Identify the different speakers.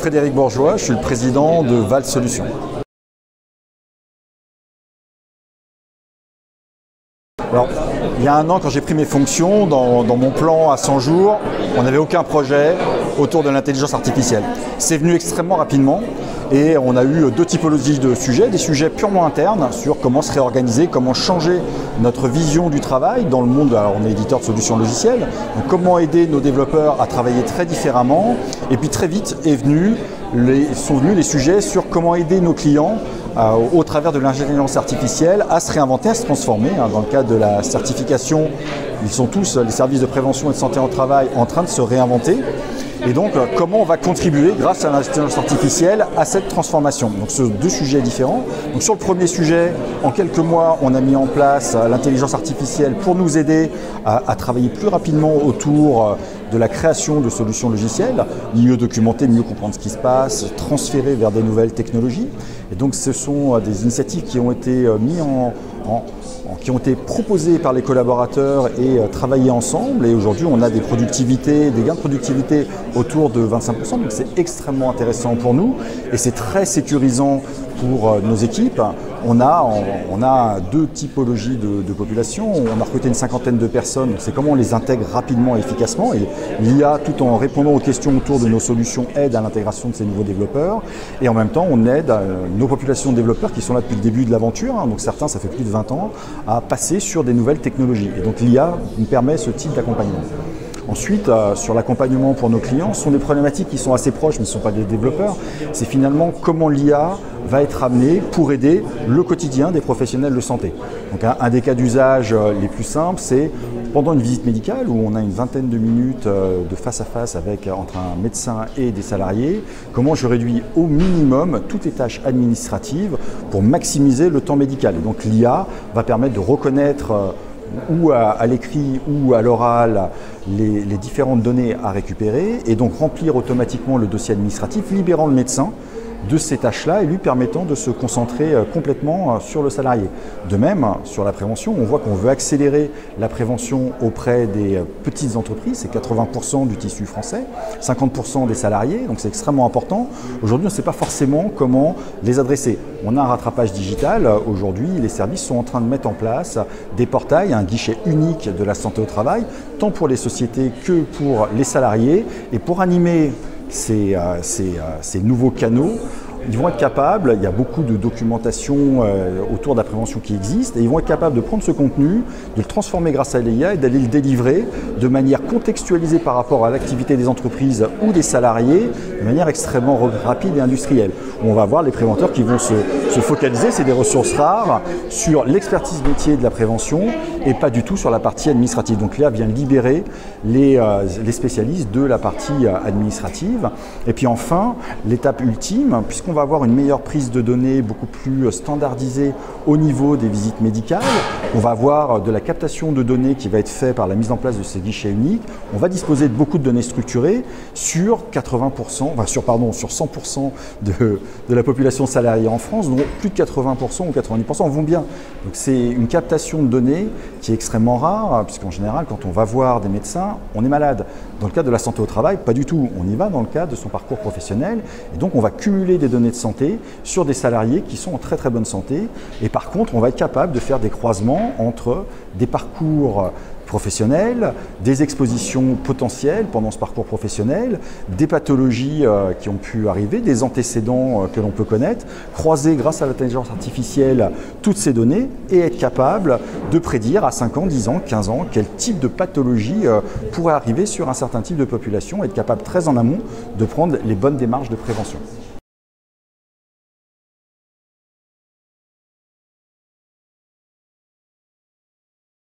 Speaker 1: Frédéric Bourgeois, je suis le président de Val Solutions. Alors, il y a un an, quand j'ai pris mes fonctions, dans mon plan à 100 jours, on n'avait aucun projet autour de l'intelligence artificielle. C'est venu extrêmement rapidement et on a eu deux typologies de sujets, des sujets purement internes sur comment se réorganiser, comment changer notre vision du travail dans le monde. Alors, on est éditeur de solutions logicielles, donc comment aider nos développeurs à travailler très différemment. Et puis très vite sont venus les sujets sur comment aider nos clients au travers de l'intelligence artificielle à se réinventer, à se transformer. Dans le cadre de la certification, ils sont tous, les services de prévention et de santé au travail, en train de se réinventer. Et donc, comment on va contribuer, grâce à l'intelligence artificielle, à cette transformation. Donc, ce sont deux sujets différents. Donc, sur le premier sujet, en quelques mois, on a mis en place l'intelligence artificielle pour nous aider à travailler plus rapidement autour de la création de solutions logicielles, mieux documenter, mieux comprendre ce qui se passe, transférer vers des nouvelles technologies. Et donc, ce sont des initiatives qui ont été qui ont été proposées par les collaborateurs et travaillées ensemble. Et aujourd'hui, on a des productivités, des gains de productivité autour de 25%. Donc, c'est extrêmement intéressant pour nous et c'est très sécurisant pour nos équipes. On a deux typologies de population. On a recruté une cinquantaine de personnes. C'est comment on les intègre rapidement et efficacement. Et l'IA, tout en répondant aux questions autour de nos solutions, aide à l'intégration de ces nouveaux développeurs. Et en même temps, on aide nos populations de développeurs qui sont là depuis le début de l'aventure. Donc certains, ça fait plus de 20 ans, à passer sur des nouvelles technologies. Et donc l'IA nous permet ce type d'accompagnement. Ensuite, sur l'accompagnement pour nos clients, ce sont des problématiques qui sont assez proches, mais ce ne sont pas des développeurs. C'est finalement comment l'IA va être amenée pour aider le quotidien des professionnels de santé. Donc un des cas d'usage les plus simples, c'est pendant une visite médicale où on a une vingtaine de minutes de face à face entre un médecin et des salariés, comment je réduis au minimum toutes les tâches administratives pour maximiser le temps médical. Et donc l'IA va permettre de reconnaître ou à l'écrit ou à l'oral les différentes données à récupérer et donc remplir automatiquement le dossier administratif, libérant le médecin de ces tâches-là et lui permettant de se concentrer complètement sur le salarié. De même, sur la prévention, on voit qu'on veut accélérer la prévention auprès des petites entreprises, c'est 80% du tissu français, 50% des salariés, donc c'est extrêmement important. Aujourd'hui, on ne sait pas forcément comment les adresser. On a un rattrapage digital. Aujourd'hui, les services sont en train de mettre en place des portails, un guichet unique de la santé au travail, tant pour les sociétés que pour les salariés. Et pour animer ces nouveaux canaux, ils vont être capables, il y a beaucoup de documentation autour de la prévention qui existe, et ils vont être capables de prendre ce contenu, de le transformer grâce à l'IA et d'aller le délivrer de manière contextualisée par rapport à l'activité des entreprises ou des salariés, de manière extrêmement rapide et industrielle. On va voir les préventeurs qui vont se focaliser, c'est des ressources rares, sur l'expertise métier de la prévention et pas du tout sur la partie administrative. Donc l'IA vient libérer les spécialistes de la partie administrative. Et puis enfin, l'étape ultime, puisqu'on va avoir une meilleure prise de données beaucoup plus standardisée au niveau des visites médicales, on va avoir de la captation de données qui va être faite par la mise en place de ces guichets uniques. On va disposer de beaucoup de données structurées sur 100% de la population salariée en France, dont plus de 80% ou 90% vont bien. Donc c'est une captation de données qui est extrêmement rare, puisqu'en général, quand on va voir des médecins, on est malade. Dans le cadre de la santé au travail, pas du tout. On y va dans le cadre de son parcours professionnel. Et donc, on va cumuler des données de santé sur des salariés qui sont en très très bonne santé. Et par contre, on va être capable de faire des croisements entre des parcours professionnels, des expositions potentielles pendant ce parcours professionnel, des pathologies qui ont pu arriver, des antécédents que l'on peut connaître, croiser grâce à l'intelligence artificielle toutes ces données et être capable de prédire à 5 ans, 10 ans, 15 ans quel type de pathologie pourrait arriver sur un certain type de population et être capable très en amont de prendre les bonnes démarches de prévention.